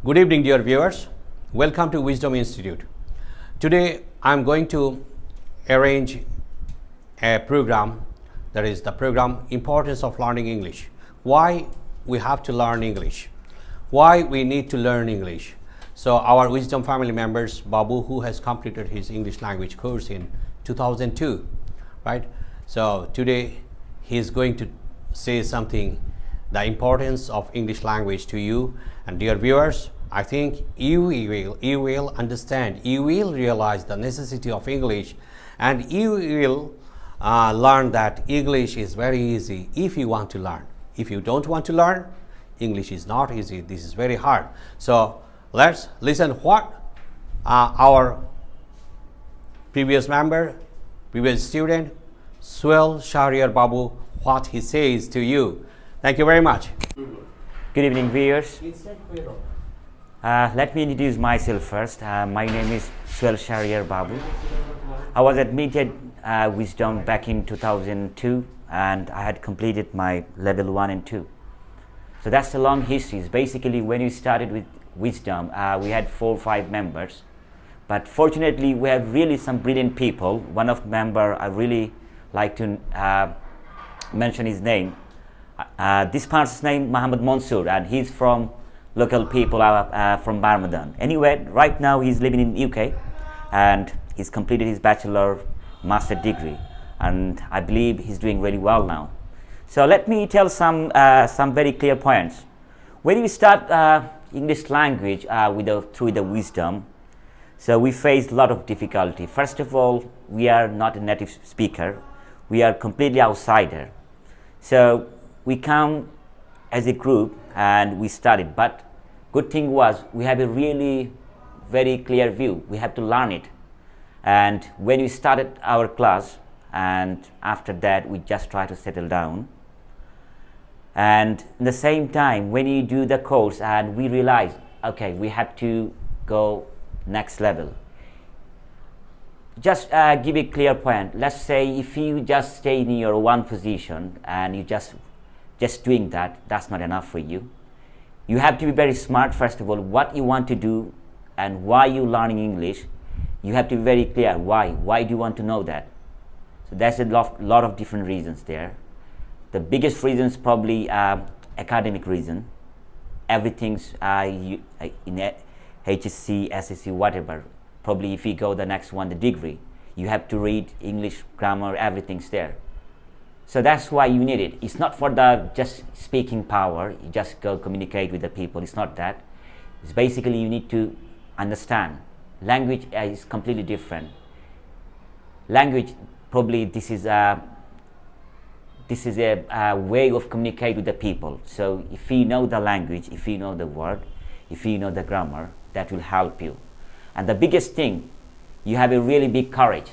Good evening, dear viewers. Welcome to Wisdom Institute. Today, I'm going to arrange a program, that is the program Importance of Learning English. Why we have to learn English? Why we need to learn English? So our Wisdom family members, Babu, who has completed his English language course in 2002, right? So today, he's going to say something, the importance of English language to you. And dear viewers, I think you will understand, you will realize the necessity of English, and you will learn that English is very easy if you want to learn. If you don't want to learn, English is not easy. This is very hard. So let's listen what our previous member, previous student, Sohel Shahriar Babu, what he says to you. Thank you very much. Good evening, viewers. Let me introduce myself first. My name is Sohel Shahriar Babu. I was admitted Wisdom back in 2002, and I had completed my level 1 and 2. So that's a long history. Basically, when we started with Wisdom, we had 4 or 5 members. But fortunately, we have really some brilliant people. One of member, I really like to mention his name. This person's name, Muhammad Mansoor, and he's from local people from Barmadan. Anyway, right now he's living in UK, and he's completed his bachelor master degree, and I believe he's doing really well now. So let me tell some very clear points. When we start English language through the Wisdom, so we face a lot of difficulty. First of all, we are not a native speaker. We are completely outsider. So we come as a group and we studied, but good thing was we have a really very clear view. We have to learn it. And when we started our class, and after that we just try to settle down. And at the same time, when you do the course and we realize, okay, we have to go next level. Just give a clear point. Let's say if you just stay in your one position and you just doing that, that's not enough for you. You have to be very smart, first of all, what you want to do and why you learning English. You have to be very clear why. Why do you want to know that? So there's a lot of different reasons there. The biggest reason is probably academic reason. Everything's in HSC, SSC, whatever. Probably if you go the next one, the degree, you have to read English, grammar, everything's there. So that's why you need it. It's not for the just speaking power. You just go communicate with the people. It's not that. It's basically you need to understand. Language is completely different. Language, probably this is a way of communicate with the people. So if you know the language, if you know the word, if you know the grammar, that will help you. And the biggest thing, you have a really big courage.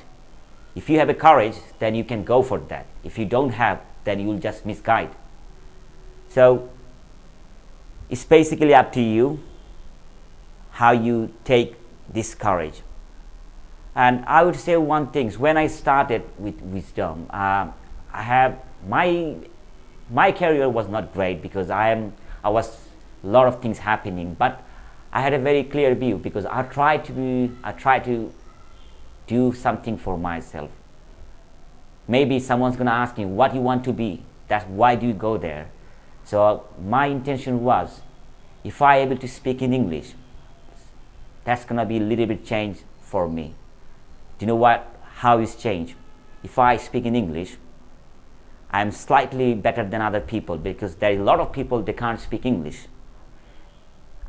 If you have a courage, then you can go for that. If you don't have, then you will just misguide. So it's basically up to you how you take this courage. And I would say one thing, when I started with Wisdom, my career was not great because I was a lot of things happening, but I had a very clear view because I try to do something for myself. Maybe someone's going to ask me what you want to be. That's why do you go there? So my intention was, if I able to speak in English, that's going to be a little bit change for me. Do you know what? How is change? If I speak in English, I'm slightly better than other people because there are a lot of people they can't speak English.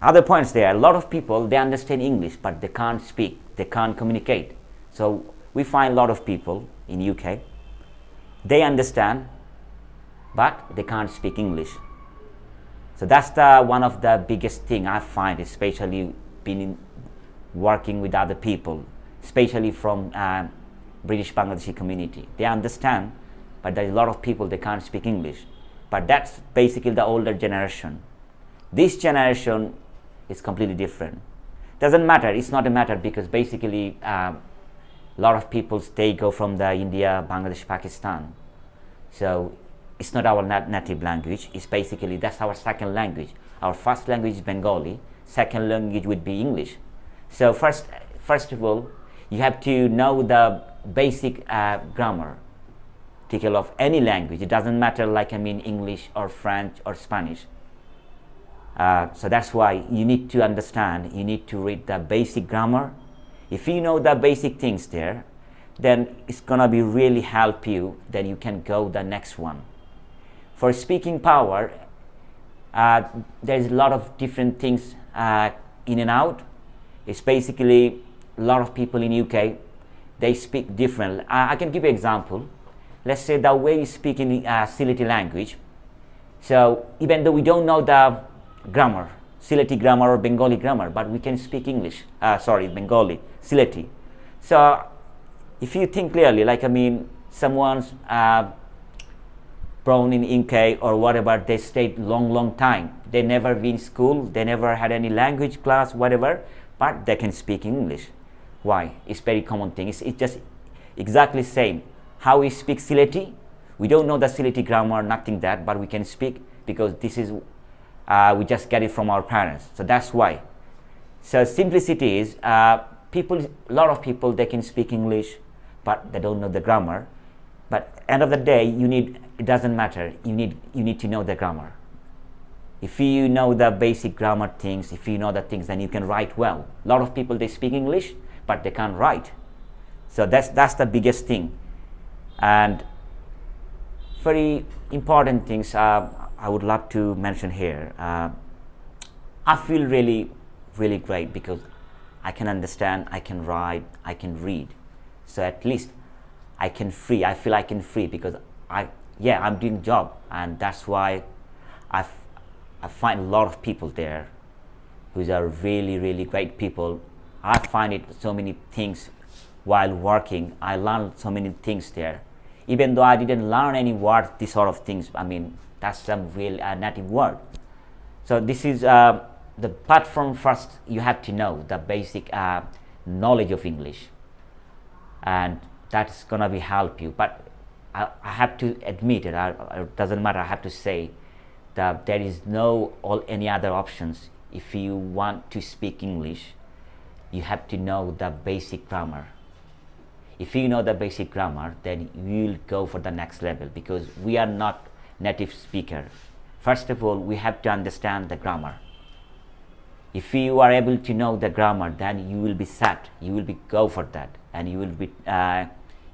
Other points there, a lot of people they understand English but they can't speak, they can't communicate. So we find a lot of people in UK, they understand but they can't speak English. So that's one of the biggest thing I find, especially working with other people, especially from British Bangladeshi community. They understand, but there's a lot of people they can't speak English. But that's basically the older generation. This generation is completely different. Doesn't matter, it's not a matter because basically a lot of people they go from the India, Bangladesh, Pakistan. So it's not our native language. It's basically, that's our second language. Our first language is Bengali, second language would be English. So first of all, you have to know the basic grammar of any language. It doesn't matter English or French or Spanish. So that's why you need to understand, you need to read the basic grammar. If you know the basic things there, then it's gonna be really help you, then you can go the next one. For speaking power, there's a lot of different things in and out. It's basically a lot of people in UK, they speak different. I can give you an example. Let's say the way you speak in Sylheti language. So even though we don't know the grammar, Sylheti grammar or Bengali grammar, but we can speak English, Bengali, Sylheti. So if you think clearly, someone's born in UK or whatever, they stayed long time. They never been in school, they never had any language class, whatever, but they can speak English. Why? It's very common thing. It's just exactly same. How we speak Sylheti, we don't know the Sylheti grammar, nothing that, but we can speak because this is, we just get it from our parents. So that's why. So simplicity is, a lot of people, they can speak English, but they don't know the grammar. But end of the day, it doesn't matter, you need to know the grammar. If you know the basic grammar things, if you know the things, then you can write well. A lot of people, they speak English, but they can't write. So that's the biggest thing. And very important things I would love to mention here. I feel really great because I can understand, I can write, I can read. So at least I feel I can free because I'm doing job, and that's why I find a lot of people there who are really great people. I find it so many things while working. I learned so many things there. Even though I didn't learn any words, these sort of things, that's some real native word. So this is the platform. First, you have to know the basic knowledge of English, and that's gonna be help you. But I have to admit it. It doesn't matter. I have to say that there is any other options. If you want to speak English, you have to know the basic grammar. If you know the basic grammar, then you will go for the next level, because we are not native speaker. First of all, we have to understand the grammar. If you are able to know the grammar, then you will be set. You will go for that, and you will be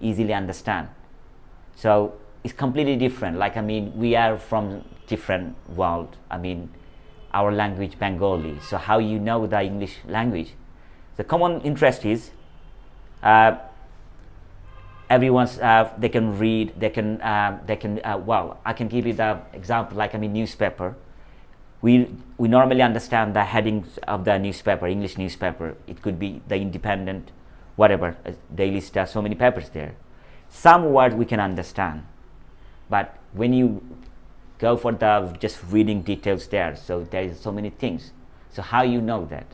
easily understand. So it's completely different. We are from different world. Our language Bengali. So how you know the English language? The common interest is everyone's. They can read. They can. I can give you the example. Newspaper. We normally understand the headings of the newspaper, English newspaper. It could be the Independent, whatever. Daily Star. So many papers there. Some words we can understand, but when you go for the just reading details there, so there is so many things. So how you know that?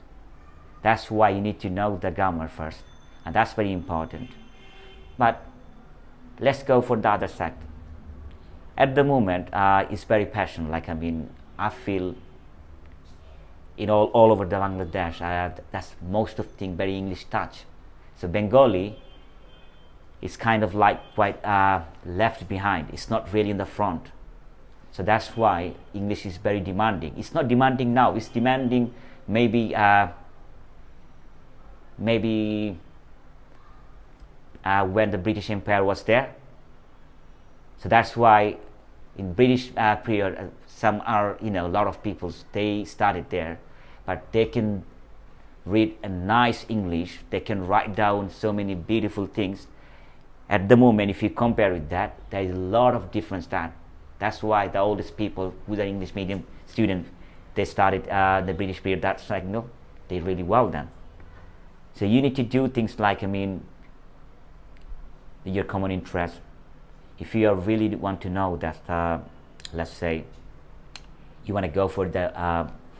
That's why you need to know the grammar first, and that's very important. But let's go for the other side. At the moment, it's very passionate. I feel in all over the Bangladesh, that's most of thing very English touch. So Bengali is kind of quite left behind. It's not really in the front. So that's why English is very demanding. It's not demanding now. It's demanding maybe when the British Empire was there. So that's why in British period, some are, a lot of people, they started there, but they can read a nice English. They can write down so many beautiful things. At the moment, if you compare with that, there is a lot of difference. That's why the oldest people who are English medium students, they started the British period. That's they're really well done. So you need to do things your common interest. If you really want to know that, let's say, you want to go for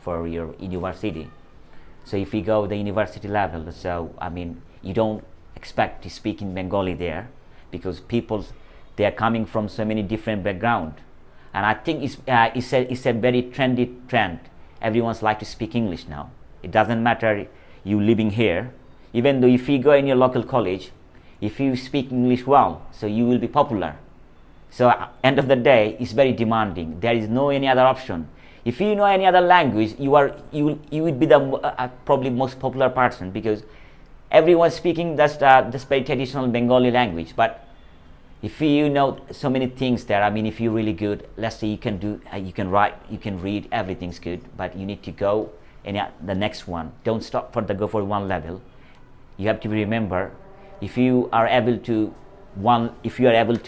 for your university. So if you go the university level, so you don't expect to speak in Bengali there, because they are coming from so many different background, and I think it's a very trendy trend. Everyone's like to speak English now. It doesn't matter you living here. Even though if you go in your local college, if you speak English well, so you will be popular. So end of the day, it's very demanding. There is no any other option. If you know any other language, you will be the probably most popular person, because everyone speaking that's very traditional Bengali language. But if you know so many things there, I mean, if you're really good, let's say you can do, you can write, you can read, everything's good. But you need to go in the next one. Don't stop for the go for one level. You have to remember, if you are able to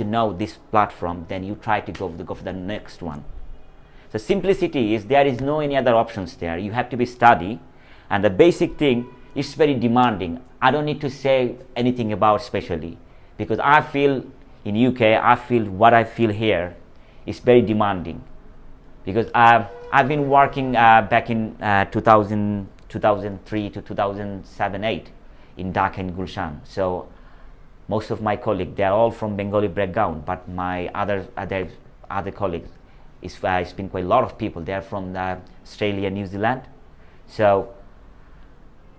know this platform, then you try to go for the next one. So simplicity is there is no any other options there. You have to be study, and the basic thing is very demanding. I don't need to say anything about specially, because I feel in UK, I feel what I feel here is very demanding, because I've been working back in 2003 to 2007-8 in Dhaka and Gulshan. So most of my colleagues, they are all from Bengali background, but my other colleagues, it's been quite a lot of people. They are from Australia, New Zealand. So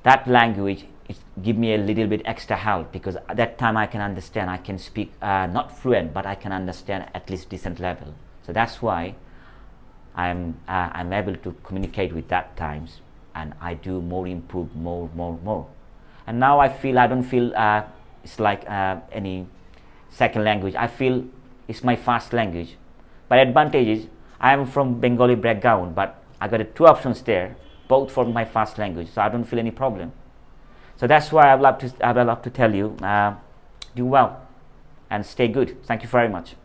that language give me a little bit extra help, because at that time I can understand, I can speak not fluent, but I can understand at least decent level. So that's why I'm able to communicate with that times, and I do improve more. And now I don't feel it's like any second language. I feel it's my first language. But advantage is I am from Bengali background, but I got two options there, both for my first language, so I don't feel any problem. So that's why I would love to tell you, do well and stay good. Thank you very much.